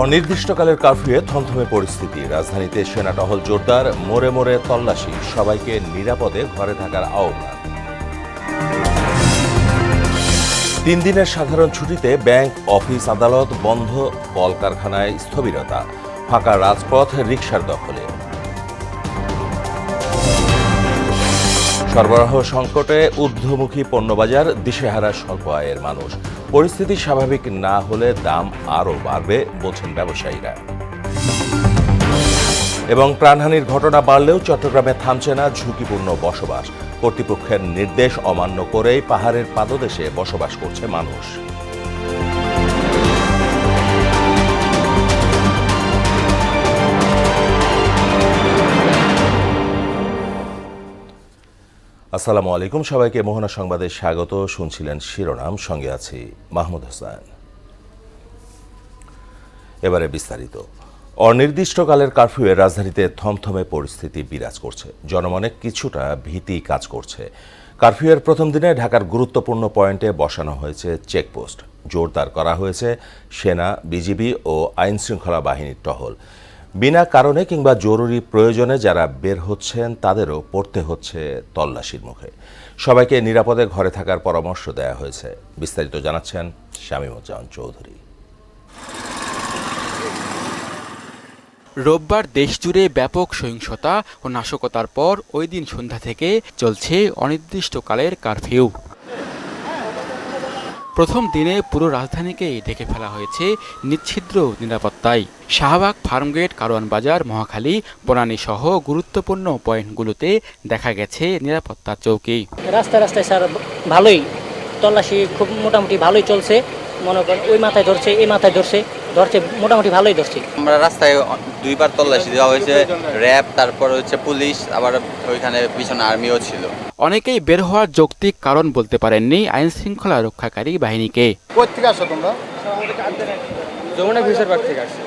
অনির্দিষ্টকালের কারফিউয়ে থমথমে পরিস্থিতি। রাজধানীতে সেনা টহল জোরদার, মোড়ে মোড়ে তল্লাশি, সবাইকে নিরাপদে ঘরে থাকার আহ্বান। 3 দিনের সাধারণ ছুটিতে ব্যাংক, অফিস, আদালত বন্ধ, কলকারখানায় স্থবিরতা, ফাঁকা রাজপথ, রিকশার দখলে। সরবরাহ সংকটে ঊর্ধ্বমুখী পণ্যবাজার, দিশেহারা স্বল্প আয়ের মানুষ। পরিস্থিতি স্বাভাবিক না হলে দাম আরও বাড়বে বলছেন ব্যবসায়ীরা। এবং প্রাণহানির ঘটনা বাড়লেও চট্টগ্রামে থামছে না ঝুঁকিপূর্ণ বসবাস। কর্তৃপক্ষের নির্দেশ অমান্য করেই পাহাড়ের পাদদেশে বসবাস করছে মানুষ। আসসালামু আলাইকুম, সবাইকে মোহনা সংবাদে স্বাগত। শুনছিলেন শিরোনাম, সঙ্গে আছি মাহমুদ হোসেন। এবারে বিস্তারিত। অনির্দিষ্টকালের কারফিউয়ে রাজধানীতে থমথমে পরিস্থিতি বিরাজ করছে। জনমনে কিছুটা ভীতি কাজ করছে। কারফিউয়ের প্রথম দিনে ঢাকার গুরুত্বপূর্ণ পয়েন্টে বসানো হয়েছে চেকপোস্ট। জোরদার করা হয়েছে সেনা, বিজিবি ও আইনশৃঙ্খলা বাহিনীর টহল। বিনা কারণে কিংবা জরুরি প্রয়োজনে যারা বের হচ্ছেন তাদেরও পড়তে হচ্ছে তল্লাশির মুখে। সবাইকে নিরাপদে ঘরে থাকার পরামর্শ দেওয়া হয়েছে। বিস্তারিত জানাচ্ছেন শামীমুজ্জামান চৌধুরী। রোববার দেশজুড়ে ব্যাপক সহিংসতা ও নাশকতার পর ওই দিন সন্ধ্যা থেকে চলছে অনির্দিষ্টকালের কারফিউ। প্রথম দিনে পুরো রাজধানীকেই ঢেকে ফেলা হয়েছে নিচ্ছিদ্র নিরাপত্তায়। শাহবাগ, ফার্মগেট, কারওয়ান বাজার, মহাখালী, বনানী সহ গুরুত্বপূর্ণ পয়েন্টগুলোতে দেখা গেছে নিরাপত্তা চৌকি। রাস্তায় রাস্তায় স্যার ভালোই তল্লাশি, খুব মোটামুটি ভালোই চলছে। মনে করেন ওই মাথায় ধরছে, এই মাথায় ধরছে, মোটামুটি ভালোই ধরছে। আমরা রাস্তায় 2বার তল্লাশি দেওয়া হয়েছে, র্যাব, তারপর হচ্ছে পুলিশ, আবার ওইখানে পিছনে আর্মিও ছিল। অনেকেই বের হওয়ার যৌক্তিক কারণ বলতে পারেননি আইন শৃঙ্খলা রক্ষাকারী বাহিনীকে। কোথা থেকে আসছো তোমরা? যমুনা ফিউচার পার্ক থেকে আসছি।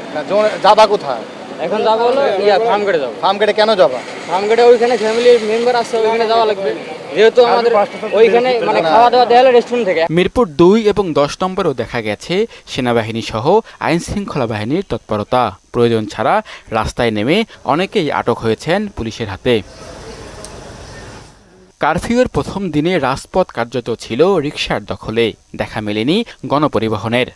যাবা কোথায়? এখন যাবো হলো ফার্মগেটে যাবো। ফার্মগেটে কেন যাবা? ফার্মগেটে ওইখানে ফ্যামিলির মেম্বার আছে, ওইখানে যাওয়া লাগবে, যেহেতু আমাদের ওইখানে মানে খাওয়া দাওয়া দেওয়া হলো রেস্টুরেন্ট থেকে। মিরপুর 2 এবং 10 নম্বরেও দেখা গেছে সেনাবাহিনী সহ আইন শৃঙ্খলা বাহিনীর তৎপরতা। প্রয়োজন ছাড়া রাস্তায় নেমে অনেকেই আটক হয়েছেন পুলিশের হাতে। কারফিউয়ের প্রথম দিনে রাজপথ কার্যত ছিল রিকশার দখলে, দেখা মেলেনি গণপরিবহনের।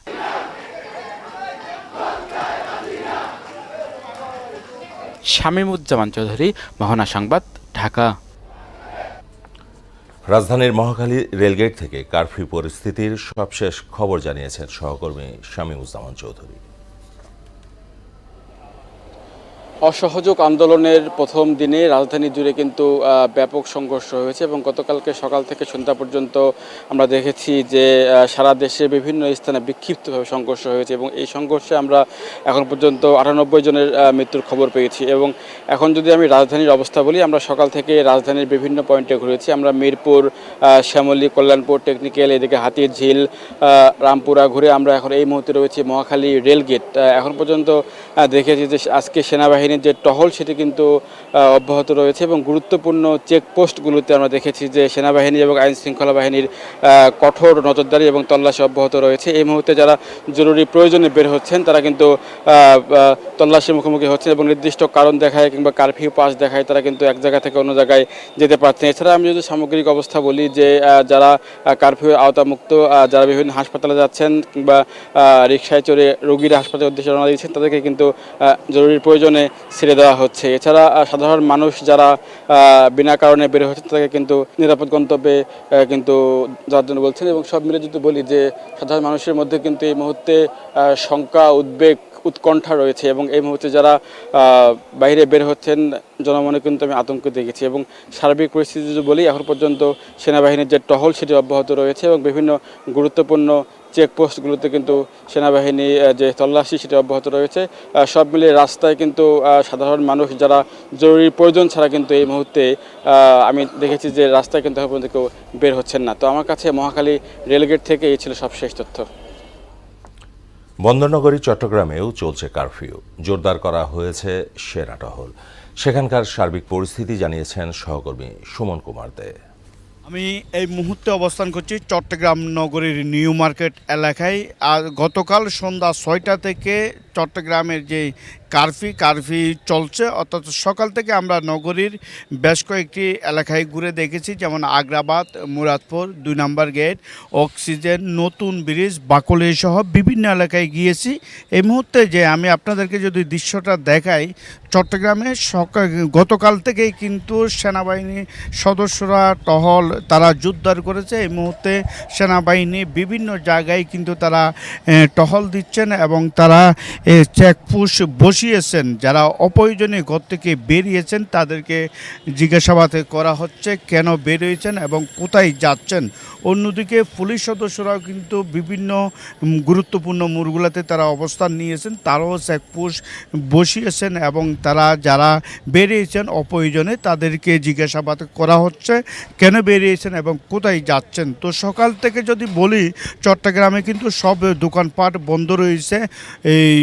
শামীমুজ্জামান চৌধুরী, মোহনা সংবাদ, ঢাকা। রাজধানীর মহাখালী রেলগেট থেকে কারফিউ পরিস্থিতির সবশেষ খবর জানিয়েছেন সহকর্মী শামীমুজ্জামান চৌধুরী। অসহযোগ আন্দোলনের প্রথম দিনে রাজধানী জুড়ে কিন্তু ব্যাপক সংঘর্ষ হয়েছে এবং গতকালকে সকাল থেকে সন্ধ্যা পর্যন্ত আমরা দেখেছি যে সারা দেশে বিভিন্ন স্থানে বিক্ষিপ্তভাবে সংঘর্ষ হয়েছে এবং এই সংঘর্ষে আমরা এখন পর্যন্ত 98 জনের মৃত্যুর খবর পেয়েছি। এবং এখন যদি আমি রাজধানীর অবস্থা বলি, আমরা সকাল থেকে রাজধানীর বিভিন্ন পয়েন্টে ঘুরেছি। আমরা মিরপুর, শ্যামলী, কল্যাণপুর, টেকনিক্যাল, এদিকে হাতিরঝিল, রামপুরা ঘুরে আমরা এখন এই মুহূর্তে রয়েছি মহাখালী রেলগেট। এখন পর্যন্ত দেখেছি যে আজকে সেনাবাহিনী যে টহল সেটি কিন্তু অব্যাহত রয়েছে এবং গুরুত্বপূর্ণ চেকপোস্টগুলোতে আমরা দেখেছি যে সেনাবাহিনী এবং আইন শৃঙ্খলা বাহিনীর কঠোর নজরদারি এবং তল্লাশি অব্যাহত রয়েছে। এই মুহূর্তে যারা জরুরি প্রয়োজনে বের হচ্ছেন তারা কিন্তু তল্লাশির মুখোমুখি হচ্ছেন এবং নির্দিষ্ট কারণ দেখায় কিংবা কারফিউ পাস দেখায় তারা কিন্তু এক জায়গা থেকে অন্য জায়গায় যেতে পারছেন। এছাড়া আমি যদি সামগ্রিক অবস্থা বলি যে যারা কারফিউ আওতামুক্ত, যারা বিভিন্ন হাসপাতালে যাচ্ছেন কিংবা রিকশায় চড়ে রোগীরা হাসপাতালের উদ্দেশ্যে রওনা দিচ্ছেন তাদেরকে কিন্তু জরুরি প্রয়োজনে ছেড়ে দেওয়া হচ্ছে। এছাড়া সাধারণ মানুষ যারা বিনা কারণে বের হচ্ছে তাদেরকে কিন্তু নিরাপদ গন্তব্যে কিন্তু যাওয়ার জন্য বলছেন। এবং সব মিলে যদি বলি যে সাধারণ মানুষের মধ্যে কিন্তু এই মুহূর্তে শঙ্কা, উদ্বেগ, উৎকণ্ঠা রয়েছে এবং এই মুহূর্তে যারা বাইরে বের হচ্ছেন জনমনে কিন্তু আমি আতঙ্ক দেখেছি। এবং সার্বিক পরিস্থিতি যদি বলি, এখন পর্যন্ত সেনাবাহিনীর যে টহল সেটি অব্যাহত রয়েছে এবং বিভিন্ন গুরুত্বপূর্ণ চেকপোস্টগুলোতে কিন্তু সেনাবাহিনী যে তল্লাশি সেটি অব্যাহত রয়েছে। সব মিলিয়ে রাস্তায় কিন্তু সাধারণ মানুষ যারা জরুরি প্রয়োজন ছাড়া কিন্তু এই মুহূর্তে আমি দেখেছি যে রাস্তায় কিন্তু এখন পর্যন্ত কেউ বের হচ্ছেন না। তো আমার কাছে মহাখালী রেলগেট থেকে এই ছিল সবশেষ তথ্য। বন্দরনগরী চট্টগ্রামেও চলছে কারফিউ। জোরদার করা হয়েছে সেনা টহল। সেখানকার সার্বিক পরিস্থিতি জানিয়েছেন সহকর্মী সুমন কুমার দে। আমি এই মুহূর্তে অবস্থান করছি চট্টগ্রাম নগরীর নিউ মার্কেট এলাকায়। আর গতকাল সন্ধ্যা 6টা থেকে চট্টগ্রামের যে কারফি চলছে, অর্থাৎ সকাল থেকে আমরা নগরীর বেশ কয়েকটি এলাকায় ঘুরে দেখেছি, যেমন আগ্রাবাদ, মুরাদপুর, 2 নম্বর গেট, অক্সিজেন, নতুন ব্রিজ, বাকলি সহ বিভিন্ন এলাকায় গিয়েছি। এই মুহূর্তে যে আমি আপনাদেরকে যদি দৃশ্যটা দেখাই, চট্টগ্রামে গতকাল থেকেই কিন্তু সেনাবাহিনী সদস্যরা টহল তারা জোরদার করেছে। এই মুহূর্তে সেনাবাহিনী বিভিন্ন জায়গায় কিন্তু তারা টহল দিচ্ছেন এবং তারা চেকপোস্ট বসিয়েছেন। যারা অপ্রয়োজনীয় ঘর থেকে বেরিয়েছেন তাদেরকে জিজ্ঞাসাবাদ করা হচ্ছে কেন বেরিয়েছেন এবং কোথায় যাচ্ছেন। অন্যদিকে পুলিশ সদস্যরাও কিন্তু বিভিন্ন গুরুত্বপূর্ণ মোড়গুলোতে তারা অবস্থান নিয়েছেন, তারাও চেকপোস্ট বসিয়েছেন এবং তারা যারা বেরিয়েছেন অপ্রয়োজনে তাদেরকে জিজ্ঞাসাবাদ করা হচ্ছে কেন বেরিয়েছেন এবং কোথায় যাচ্ছেন। তো সকাল থেকে যদি বলি, চট্টগ্রামে কিন্তু সব দোকানপাট বন্ধ রয়েছে, এই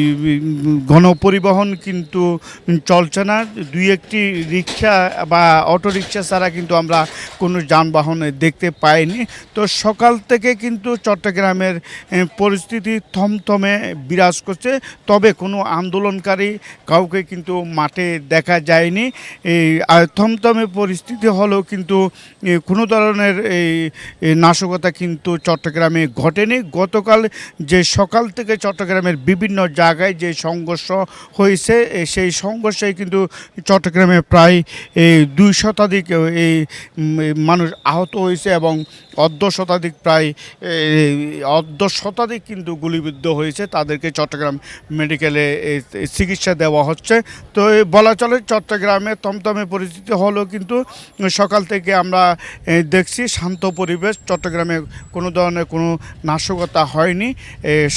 গণপরিবহন কিন্তু চলছে না। 2-1টি রিক্সা বা অটোরিক্সা ছাড়া কিন্তু আমরা কোনো যানবাহন দেখতে পাইনি। তো সকাল থেকে কিন্তু চট্টগ্রামের পরিস্থিতি থমথমে বিরাজ করছে, তবে কোনো আন্দোলনকারী কাউকে কিন্তু মাঠে দেখা যায়নি। এই থমথমে পরিস্থিতি হলেও কিন্তু কোনো ধরনের এই নাশকতা কিন্তু চট্টগ্রামে ঘটেনি। গতকাল যে সকাল থেকে চট্টগ্রামের বিভিন্ন জায়গায় যে সংঘর্ষ হয়েছে, সেই সংঘর্ষে কিন্তু চট্টগ্রামে প্রায় 2 শতাধিক এই মানুষ আহত হয়েছে এবং অর্ধ শতাধিক কিন্তু গুলিবিদ্ধ হয়েছে। তাদেরকে চট্টগ্রাম মেডিকেলে চিকিৎসা দেওয়া হচ্ছে। তো বলা চলে চট্টগ্রামে থমথমে পরিস্থিতি হলেও কিন্তু সকাল থেকে আমরা দেখছি শান্ত পরিবেশ। চট্টগ্রামে কোনো ধরনের কোনো নাশকতা হয়নি,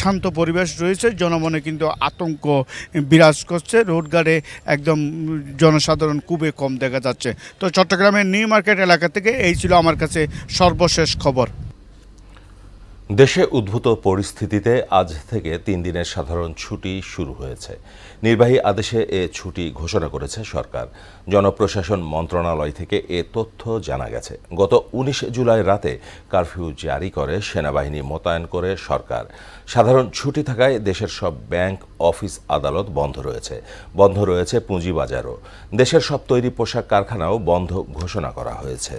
শান্ত পরিবেশ রয়েছে। জনমনে কিন্তু আতঙ্ক বিরাজ করছে, রোডঘাটে একদম জনসাধারণ খুবই কম দেখা যাচ্ছে। তো চট্টগ্রামের নিউ মার্কেট এলাকা থেকে এই ছিল আমার কাছে সর্বশেষ খবর। দেশে উদ্ভূত পরিস্থিতিতে আজ থেকে 3 দিনের সাধারণ ছুটি শুরু হয়েছে। নির্বাহী আদেশে এ ছুটি ঘোষণা করেছে সরকার। জনপ্রশাসন মন্ত্রণালয় থেকে এ তথ্য জানা গেছে। গত 19 জুলাই রাতে কারফিউ জারি করে সেনাবাহিনী মোতায়েন করে সরকার। সাধারণ ছুটি থাকায় দেশের সব ব্যাংক, অফিস, আদালত বন্ধ রয়েছে। বন্ধ রয়েছে পুঁজিবাজারও। দেশের সব তৈরি পোশাক কারখানাও বন্ধ ঘোষণা করা হয়েছে।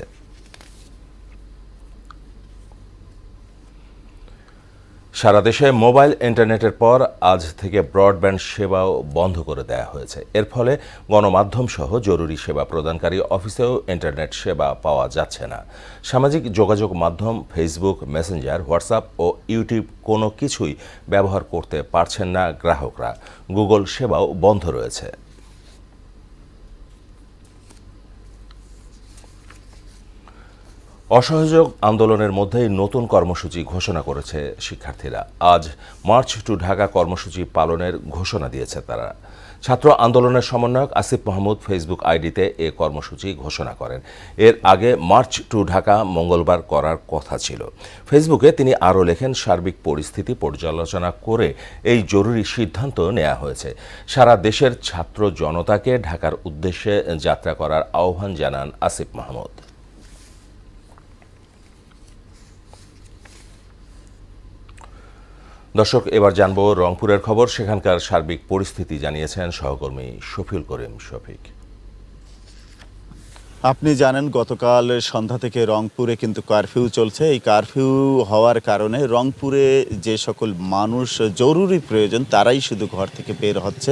সারা দেশে মোবাইল ইন্টারনেটের পর আজ থেকে ব্রডব্যান্ড সেবাও বন্ধ করে দেওয়া হয়েছে। এর ফলে গণমাধ্যম সহ জরুরি সেবা প্রদানকারী অফিসেও ইন্টারনেট সেবা পাওয়া যাচ্ছে না। সামাজিক যোগাযোগ মাধ্যম ফেসবুক, মেসেঞ্জার, হোয়াটসঅ্যাপ ও ইউটিউব কোনো কিছুই ব্যবহার করতে পারছেন না গ্রাহকরা। গুগল সেবাও বন্ধ রয়েছে। অসহযোগ আন্দোলনের মধ্যেই নতুন কর্মসূচি ঘোষণা করেছে শিক্ষার্থীরা। আজ মার্চ টু ঢাকা কর্মসূচি পালনের ঘোষণা দিয়েছে তারা। ছাত্র আন্দোলনের সমন্বয়ক আসিফ মাহমুদ ফেসবুক আইডিতে এ কর্মসূচি ঘোষণা করেন। এর আগে মার্চ টু ঢাকা মঙ্গলবার করার কথা ছিল। ফেসবুকে তিনি আরও লেখেন, সার্বিক পরিস্থিতি পর্যালোচনা করে এই জরুরি সিদ্ধান্ত নেওয়া হয়েছে। সারা দেশের ছাত্র জনতাকে ঢাকার উদ্দেশ্যে যাত্রা করার আহ্বান জানান আসিফ মাহমুদ। দর্শক, এবার জানবো রংপুরের খবর। সেখানকার সার্বিক পরিস্থিতি জানিয়েছেন সহকর্মী শফিউল করিম শফিক। আপনি জানেন গতকাল সন্ধ্যা থেকে রংপুরে কিন্তু কারফিউ চলছে। এই কারফিউ হওয়ার কারণে রংপুরে যে সকল মানুষ জরুরি প্রয়োজন তারাই শুধু ঘর থেকে বের হচ্ছে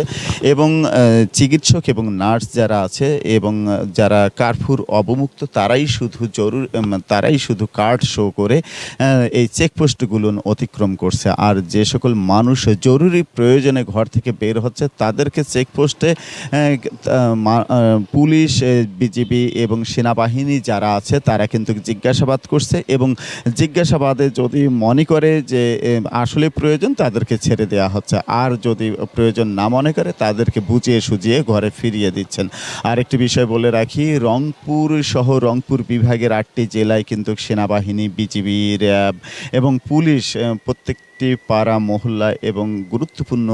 এবং চিকিৎসক এবং নার্স যারা আছে এবং যারা কারফিউর অবমুক্ত তারাই শুধু কার্ড শো করে এই চেকপোস্টগুলো অতিক্রম করছে। আর যে সকল মানুষ জরুরি প্রয়োজনে ঘর থেকে বের হচ্ছে তাদেরকে চেকপোস্টে পুলিশ, বিজিবি এবং সেনাবাহিনী যারা আছে তারা কিন্তু জিজ্ঞাসাবাদ করছে এবং জিজ্ঞাসাবাদে যদি মনে করে যে আসলে প্রয়োজন তাদেরকে ছেড়ে দেওয়া হচ্ছে, আর যদি প্রয়োজন না মনে করে তাদেরকে বুঝিয়ে সুজিয়ে ঘরে ফিরিয়ে দিচ্ছেন। আর একটি বিষয় বলে রাখি, রংপুর সহ রংপুর বিভাগের 8টি জেলায় কিন্তু সেনাবাহিনী, বিজিবি, র্যাব এবং পুলিশ প্রত্যেকটি পাড়া, মহল্লা এবং গুরুত্বপূর্ণ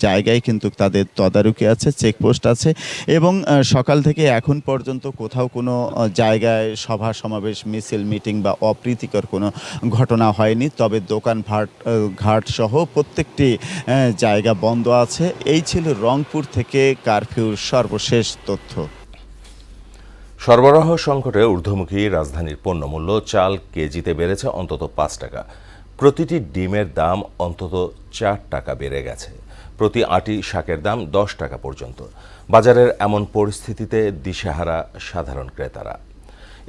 জায়গায় কিন্তু তাদের তদারকি আছে, চেকপোস্ট আছে এবং সকাল থেকে এখন পর্যন্ত কোথাও কোথাও কোনো জায়গায় সভা সমাবেশ মিছিল মিটিং বা অপ্রীতিকর কোনো ঘটনা হয়নি। তবে ঘাট সহ প্রত্যেকটি জায়গা বন্ধ আছে। এই ছিল রংপুর থেকে কারফিউর সর্বশেষ তথ্য। সরবরাহ সংকটে ঊর্ধ্বমুখী রাজধানীর পণ্যমূল্য চাল কেজিতে বেড়েছে অন্তত 5 টাকা। প্রতিটি ডিমের দাম অন্তত 4 টাকা বেড়ে গেছে। প্রতি আঁটি শাকের দাম 10 টাকা পর্যন্ত। বাজারের এমন পরিস্থিতিতে দিশেহারা সাধারণ ক্রেতারা।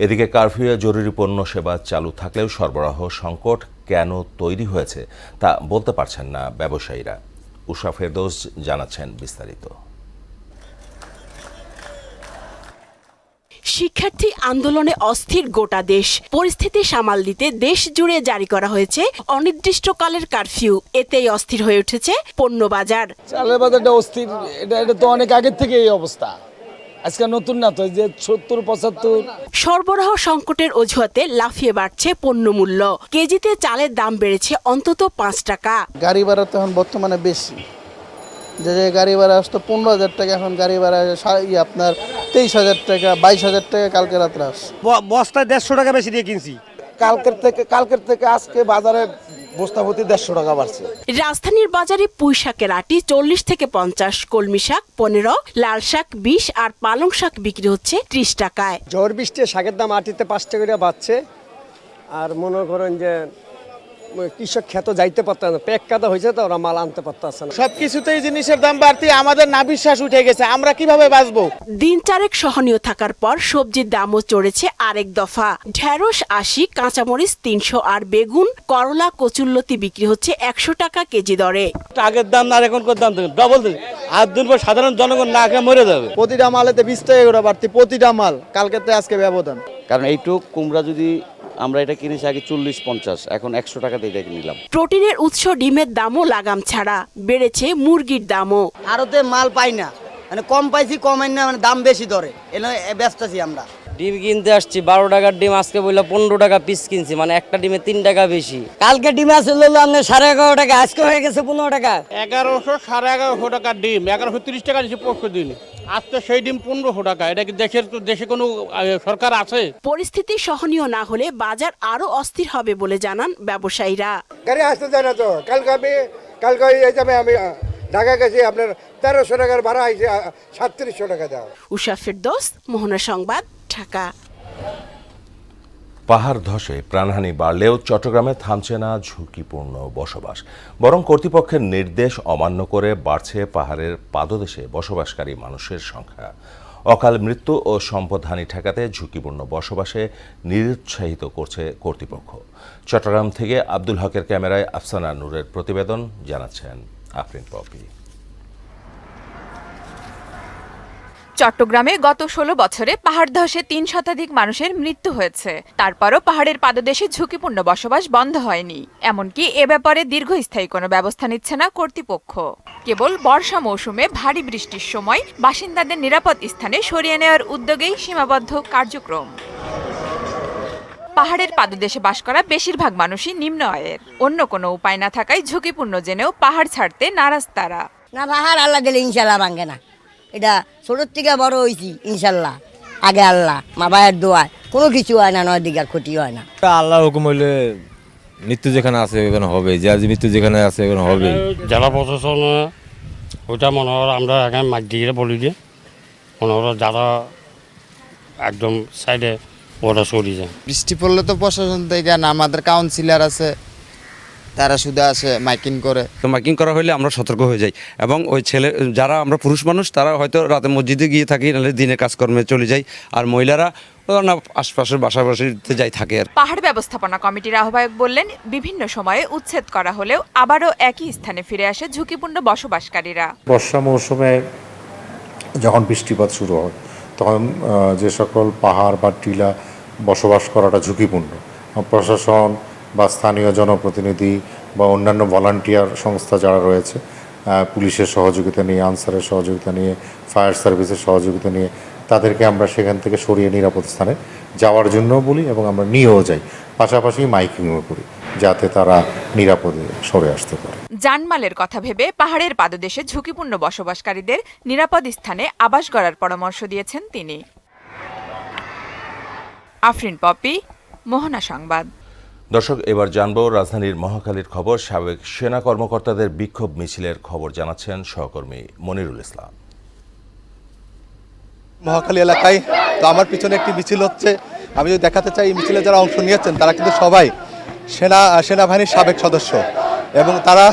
এদিকে কারফিউয়ে জরুরি পণ্য সেবা চালু থাকলেও সরবরাহ সংকট কেন তৈরি হয়েছে তা বলতে পারছেন না ব্যবসায়ীরা। উষা ফেরদৌস জানাচ্ছেন বিস্তারিত। শিক্ষার্থী আন্দোলনে অস্থির গোটা দেশ। পরিস্থিতি সামাল দিতে দেশ জুড়ে জারি করা হয়েছে অনির্দিষ্টকালের কারফিউ। এতেই অস্থির হয়ে উঠেছে পণ্য বাজার। চালের বাজারটা অস্থির, এটা তো অনেক আগের থেকে এই অবস্থা, আজকে নতুন না তো, যে 70-75। সরবরাহ সংকটের অজুহাতে লাফিয়ে বাড়ছে পণ্য মূল্য। কেজিতে চালের দাম বেড়েছে অন্তত 5 টাকা। গাড়ি ভাড়া তো এখন বর্তমানে বেশি, যে গাড়ি ভাড়া আসতো 15,000 টাকা, এখন গাড়ি ভাড়া আপনার 23,000 টাকা, 22,000 টাকা কালকে রাত্রে আসছে। বস্তায় 150 টাকা বেশি দিয়ে কিনছি। কালকের থেকে আজকে বাজারে বস্তা প্রতি 150 টাকা বাড়ছে। রাজধানীর বাজারে পুঁই শাকের আটি 40 থেকে 50, কলমি শাক 15, লাল শাক 20 আর পালং শাক বিক্রি হচ্ছে 30 টাকায়। ঝড় বৃষ্টি শাকের দাম আটিতে 5 টাকা করে বাড়ছে। আর মনে করেন যে কৃষক খেত যাইতে পারত না, পেক কাদা হয়েছে তো ওরা মাল আনতে পারতেছে না। সবকিছুতেই জিনিসের দাম বাড়তি, আমাদের না বিশ্বাস উঠে গেছে, আমরা কিভাবে বাঁচবো? দিন চারেক সহনীয় থাকার পর সবজির দামও চড়েছে আরেক দফা। ঢেঁড়স 80, কাঁচামরিচ 300 আর বেগুন, করলা, কচুল্লতি বিক্রি হচ্ছে 100 টাকা কেজি দরে। আগের দাম আর এখনকার দাম ডবল, আর দিন পর সাধারণ জনগণ না খেয়ে মরে যাবে। প্রতিটা মালেতে 20 টাকা করে বাড়তি, প্রতিটা মাল কালকেতে আজকে ব্যবধান। কারণ এইটুক কুমড়া যদি আমরা এটা কিনেছি আগে 40-50, এখন 100 টাকাতে এটা নিলাম। প্রোটিনের উৎস ডিমের দামও লাগাম ছাড়া, বেড়েছে মুরগির দামও। আরতে মাল পাই না, মানে কম পাইছি, কম আইন না, মানে দাম বেশি ধরে এনে ব্যস্ত আছি আমরা। ডিম কিনতে আসছি 12 টাকার ডিম, আজকে বললো 15 টাকা পিস কিনছি, মানে একটা ডিমে 3 টাকা বেশি। কালকে ডিম আসলে আপনার 11.5 টাকা, আজকে হয়ে গেছে 15 টাকা। 1100 1150 টাকার ডিম 1130 টাকা দিচ্ছে পরশু দিন, আজকে সেই ডিম 1500 টাকা। এটা কি দেশে কোনো সরকার আছে? পরিস্থিতি সহনীয় না হলে বাজার আরো অস্থির হবে বলে জানান ব্যবসায়ীরা। গাড়ি আসতে যায় না তো, কালকে এই যাবে, আমি ঢাকা গেছি, আপনার 1300 টাকার ভাড়া আইছে, 3700 টাকা দাও। উষা ফেরদৌস, মোহনা সংবাদ, ঢাকা। পাহাড় ধসে প্রাণহানি বাড়লেও চট্টগ্রামে থামছে না ঝুঁকিপূর্ণ বসবাস। বরং কর্তৃপক্ষের নির্দেশ অমান্য করে বাড়ছে পাহাড়ের পাদদেশে বসবাসকারী মানুষের সংখ্যা। অকাল মৃত্যু ও সম্পদহানি ঠেকাতে ঝুঁকিপূর্ণ বসবাসে নিরুৎসাহিত করছে কর্তৃপক্ষ। চট্টগ্রাম থেকে আব্দুল হকের ক্যামেরায় আফসানা নূরের প্রতিবেদন, জানাচ্ছেন আফরিন পপি। চট্টগ্রামে গত 16 বছরে পাহাড় ধসে 3 শতাধিক মানুষের মৃত্যু হয়েছে। তারপরও পাহাড়ের পাদদেশে ঝুঁকিপূর্ণ বসবাস বন্ধ হয়নি। এমনকি এ ব্যাপারে দীর্ঘস্থায়ী কোনো ব্যবস্থা নিচ্ছে না কর্তৃপক্ষ। কেবল বর্ষা মৌসুমে ভারী বৃষ্টির সময় বাসিন্দাদের নিরাপদ স্থানে সরিয়ে নেওয়ার উদ্যোগেই সীমাবদ্ধ কার্যক্রম। পাহাড়ের পাদদেশে বাস করা বেশিরভাগ মানুষই নিম্ন আয়ের। অন্য কোনো উপায় না থাকায় ঝুঁকিপূর্ণ জেনেও পাহাড় ছাড়তে নারাজ তারা। না, পাহাড় আল্লাহ দিলে ইনশাল্লাহ ভাঙে না, এটা ছোটোর থেকে বড় হয়েছি ইনশাল্লাহ। আগে আল্লাহ মা বাবার দোয়ায় কোনো কিছু হয় না, নয় দিকে ক্ষতি হয় না। আল্লাহর হুকুম হইলে মৃত্যু যেখানে আছে ওখানে হবে, যে আজ মৃত্যু যেখানে আছে ওখানে হবে। জেলা প্রশাসন ওইটা মনে হয় আমরা এখানে মাছ দিয়ে বলি দিয়ে মনে হয় যারা একদম সাইডে ওরা সরিয়ে যায়। বৃষ্টি পড়লে তো প্রশাসন থেকে না, আমাদের কাউন্সিলর আছে, তারা শুধু আসে মাইকিং করে। তো মাইকিং করা হলে আমরা সতর্ক হয়ে যাই, এবং ওই ছেলে যারা আমরা পুরুষ মানুষ তারা হয়তো রাতে মসজিদে গিয়ে থাকি, নাহলে দিনের কাজকর্মে চলে যাই, আর মহিলারা না আশপাশের বাসাবাসিতে যাই থাকে। আর পাহাড় ব্যবস্থাপনা কমিটির আহ্বায়ক বললেন, বিভিন্ন সময়ে উচ্ছেদ করা হলেও আবারও একই স্থানে ফিরে আসে ঝুঁকিপূর্ণ বসবাসকারীরা। বর্ষা মৌসুমে যখন বৃষ্টিপাত শুরু হয় তখন যে সকল পাহাড় বা টিলা বসবাস করাটা ঝুঁকিপূর্ণ, প্রশাসন বা স্থানীয় জনপ্রতিনিধি বা অন্যান্য ভলান্টিয়ার সংস্থা যারা রয়েছে, পুলিশের সহযোগিতা নিয়ে, আনসারের সহযোগিতা নিয়ে, ফায়ার সার্ভিসের সহযোগিতা নিয়ে তাদেরকে আমরা সেখান থেকে সরিয়ে নিরাপদ স্থানে যাওয়ার জন্য বলি, এবং আমরা নিয়েও যাই। পাশাপাশি মাইকিংও করি যাতে তারা নিরাপদে সরে আসতে পারে। জানমালের কথা ভেবে পাহাড়ের পাদদেশে ঝুঁকিপূর্ণ বসবাসকারীদের নিরাপদ স্থানে আবাস গড়ার পরামর্শ দিয়েছেন তিনি। আফরিন পপি, মোহনা সংবাদ। দর্শক, এবার জানবো রাজধানীর মহাখালীর খবর। সাবেক সেনা কর্মকর্তাদের বিক্ষোভ মিছিলের খবর জানাচ্ছেন সহকর্মী মনিরুল ইসলাম। মহাখালী এলাকায় তো আমার পিছনে একটি মিছিল হচ্ছে। আমি যদি দেখাতে চাই, এই মিছিলে যারা অংশ নিয়েছেন তারা কিন্তু সবাই সেনাবাহিনীর সাবেক সদস্য এবং তারা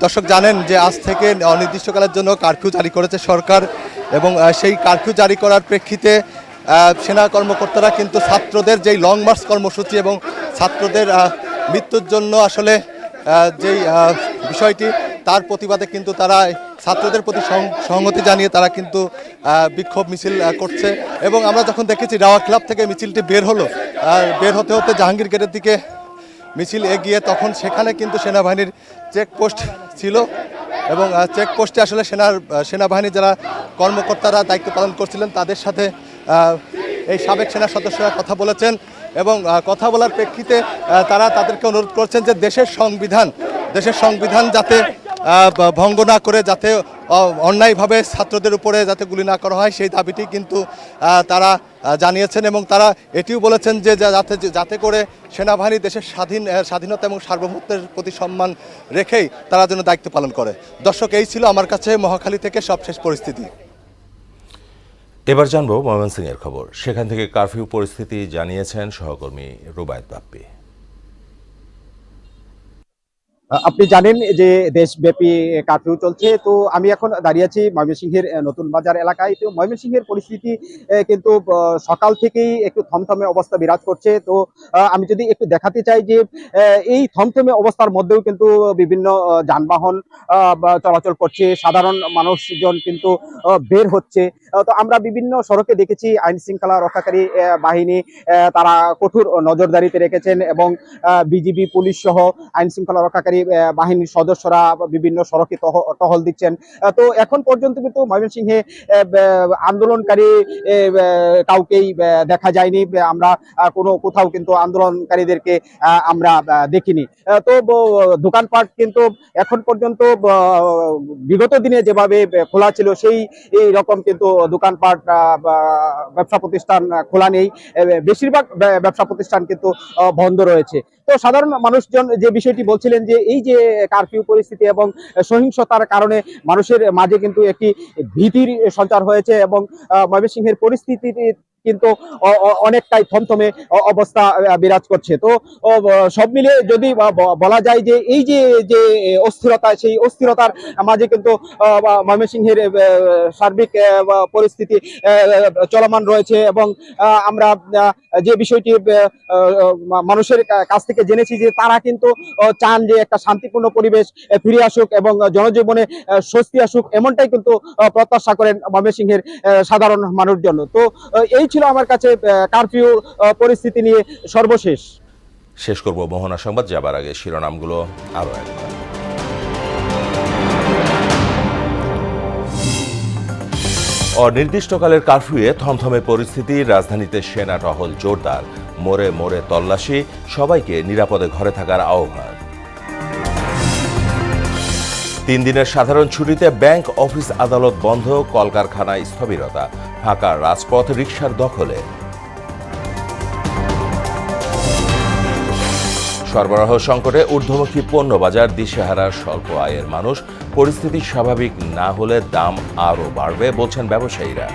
দর্শক জানেন যে আজ থেকে অনির্দিষ্টকালের জন্য কারফিউ জারি করেছে সরকার এবং সেই কারফিউ জারি করার প্রেক্ষিতে সেনা কর্মকর্তারা কিন্তু ছাত্রদের যেই লং মার্চ কর্মসূচি এবং ছাত্রদের মৃত্যুর জন্য আসলে যেই বিষয়টি তার প্রতিবাদে কিন্তু তারা ছাত্রদের প্রতি সংহতি জানিয়ে তারা কিন্তু বিক্ষোভ মিছিল করছে এবং আমরা যখন দেখেছি রাওয়া ক্লাব থেকে মিছিলটি বের হতে হতে জাহাঙ্গীর গেটের দিকে মিছিল এগিয়ে তখন সেখানে কিন্তু সেনাবাহিনীর চেকপোস্ট ছিল এবং চেকপোস্টে আসলে সেনাবাহিনীর যারা কর্মকর্তারা দায়িত্ব পালন করছিলেন তাদের সাথে এই সাবেক সেনা সদস্যরা কথা বলেছেন এবং কথা বলার প্রেক্ষিতে তারা তাদেরকে অনুরোধ করছেন যে দেশের সংবিধান যাতে ভঙ্গ না করে, যাতে অন্যায়ভাবে ছাত্রদের উপরে যাতে গুলি না করা হয় সেই দাবিটি কিন্তু তারা জানিয়েছেন এবং তারা এটিও বলেছেন যে যাতে করে সেনাবাহিনী দেশের স্বাধীনতা এবং সার্বভৌমত্বের প্রতি সম্মান রেখেই তারা যেন দায়িত্ব পালন করে। দর্শক, এই ছিল আমার কাছে মহাখালী থেকে সবশেষ পরিস্থিতি। এবার জানবো ময়মনসিংহের খবর। সেখান থেকে কারফিউ পরিস্থিতি জানিয়েছেন সহকর্মী রুবায়েত বাপ্পি। আপনি জানেন যে দেশব্যাপী কারফিউ চলছে, তো আমি এখন দাঁড়িয়ে আছি ময়মনসিংহের নতুন বাজার এলাকায়। তো ময়মনসিংহের পরিস্থিতি কিন্তু সকাল থেকেই একটু থমথমে অবস্থা বিরাজ করছে। তো আমি যদি একটু দেখাতে চাই যে এই থমথমে অবস্থার মধ্যেও কিন্তু বিভিন্ন যানবাহন চলাচল করছে, সাধারণ মানুষজন কিন্তু বের হচ্ছে। তো আমরা বিভিন্ন সড়কে দেখেছি আইন শৃঙ্খলা রক্ষাকারী বাহিনী তারা কঠোর নজরদারিতে রেখেছেন এবং বিজিবি পুলিশ সহ আইন শৃঙ্খলা রক্ষাকারী বাহিনীর সদস্যরা বিভিন্ন সড়কে টহল দিচ্ছেন। তো এখন পর্যন্ত কিন্তু ময়মনসিংহে আন্দোলনকারী কাউকেই দেখা যায়নি, আমরা কোথাও কিন্তু আন্দোলনকারীদেরকে আমরা দেখিনি। তো দোকানপাট কিন্তু এখন পর্যন্ত বিগত দিনে যেভাবে খোলা ছিল সেই রকম কিন্তু দোকানপাট ব্যবসা প্রতিষ্ঠান খোলা নেই, বেশিরভাগ ব্যবসা প্রতিষ্ঠান কিন্তু বন্ধ রয়েছে। তো সাধারণ মানুষজন যে বিষয়টি বলছিলেন যে এই যে কারফিউ পরিস্থিতি এবং সহিংসতার কারণে মানুষের মাঝে কিন্তু একটি ভীতির সঞ্চার হয়েছে এবং ময়মনসিংহের পরিস্থিতি কিন্তু অনেকটাই থমথমে অবস্থা বিরাজ করছে। তো সব মিলিয়ে যদি বলা যায় যে এই যে অস্থিরতা, সেই অস্থিরতার মাঝে কিন্তু ময়মনসিংহের সার্বিক পরিস্থিতি চলমান রয়েছে এবং আমরা যে বিষয়টি মানুষের কাছ থেকে জেনেছি যে তারা কিন্তু চান যে একটা শান্তিপূর্ণ পরিবেশ ফিরে আসুক এবং জনজীবনে স্বস্তি আসুক, এমনটাই কিন্তু প্রত্যাশা করেন ময়মনসিংহের সাধারণ মানুষজন। তো এই ছিল আমার কাছে কারফিউ পরিস্থিতি নিয়ে সর্বশেষ। শেষ করব মোহনা সংবাদ, যাবার আগে শিরোনামগুলো আরো একবার। অনির্দিষ্টকালের কারফিউয়ে থমথমে পরিস্থিতি, রাজধানীতে সেনা টহল জোরদার, মোড়ে মোড়ে তল্লাশি, সবাইকে নিরাপদে ঘরে থাকার আহ্বান। 3 দিনের সাধারণ ছুটিতে ব্যাংক, অফিস, আদালত বন্ধ, কলকারখানায় স্থবিরতা, ফাঁকা রাজপথ রিকশার দখলে। সরবরাহ সংকটে ঊর্ধ্বমুখী পণ্য বাজার, দিশেহারা স্বল্প আয়ের মানুষ, পরিস্থিতি স্বাভাবিক না হলে দাম আরও বাড়বে বলছেন ব্যবসায়ীরা।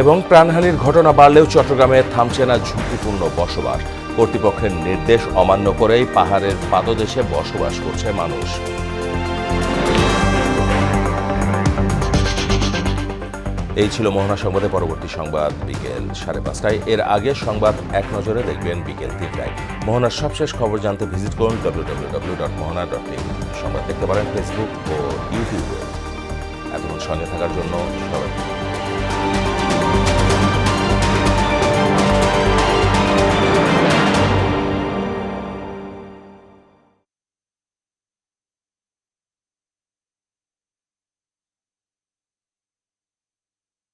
এবং প্রাণহানির ঘটনা বাড়লেও চট্টগ্রামে থামছে না ঝুঁকিপূর্ণ বসবাস, কর্তৃপক্ষের নির্দেশ অমান্য করেই পাহাড়ের পাদদেশে বসবাস করছে মানুষ। এই ছিল মোহনা সংবাদে। পরবর্তী সংবাদ বিকেল 5:30টায়। এর আগে সংবাদ এক নজরে দেখবেন বিকেল 3টায়। মোহনার সবশেষ খবর জানতে ভিজিট করুন www.mohana.tv। সংবাদ দেখতে পারেন ফেসবুক ও ইউটিউবে। এতক্ষণ সঙ্গে থাকার জন্য সবাইকে